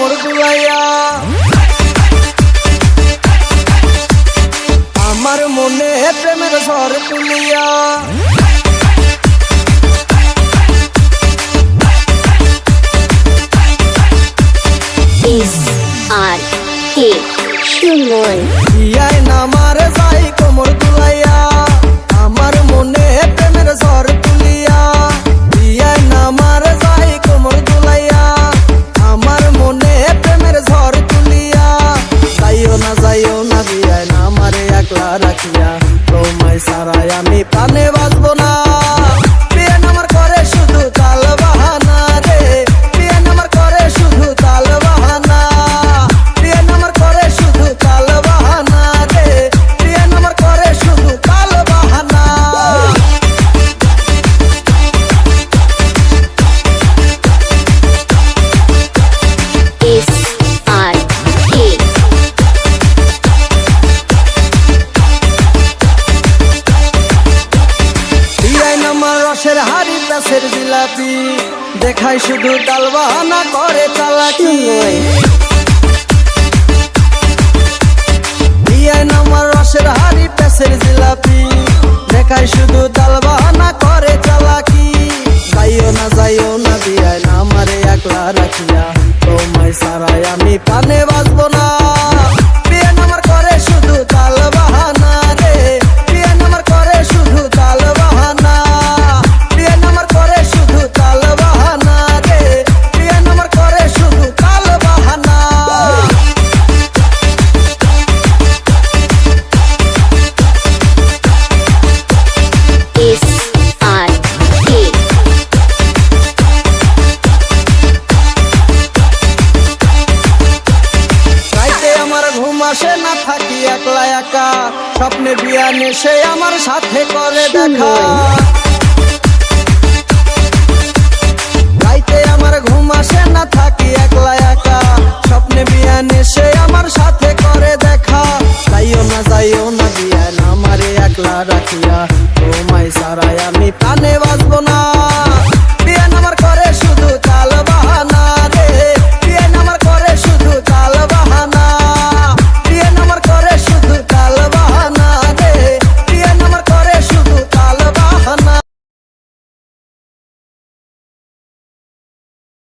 কোমর দুলাইয়া আমার মনে প্রেমের ঝড় তুলিয়া SRK সুমন ইয়ায় নামার যাই কোমর দুলাইয়া আমার মনে প্রেমের ঝড় তুলিয়া ইয়ায় নামার যাই কোমর দুলাইয়া আমার মনে প্রেমের ঝড় তুলিয়া যাইও না বিয়ায় না আমারে একলা রাখিয়া তোমায় সারায় আমি প্রাণে বাঁচবো না বিয়ান আমার করে শুধু তাল বাহানা রে বিয়ান আমার করে শুধু তাল বাহানা বিয়ান আমার করে শুধু তাল বাহানা রে বিয়ান আমার করে শুধু তাল বাহানা SRK বিয়াইন আমার রসের হাড়ি প্যাসের জিলাপি দেখাই শুধু তাল বাহানা করে চালাকি বিয়াইন আমার রসের হাড়ি প্যাসের জিলাপি দেখাই শুধু তাল বাহানা করে চালাকি যাইও না বিয়াইন আমারে একলা রাখিয়া তোমায় সারায় আমি প্রাণে বাঁচবো না বিয়াইন আমার করে শুধু তাল বাহানা রে বিয়াইন আমার করে শুধু তাল বাহানা বিয়াইন আমার করে শুধু তাল বাহানা রে বিয়াইন আমার করে শুধু তাল বাহানা SRK রাইতে আমার ঘুম আসে না থাকি একলা একা স্বপ্নে বিয়ান এসে আমার সাথে করে দেখা রাইতে আমার ঘুম আসে না থাকি একলা একা স্বপ্নে বিয়ান এসে আমার সাথে করে দেখা যাইও না বিয়ান আমারে একলা রাখিয়া তোমায় সারায় আমি প্রাণে বাঁচবো না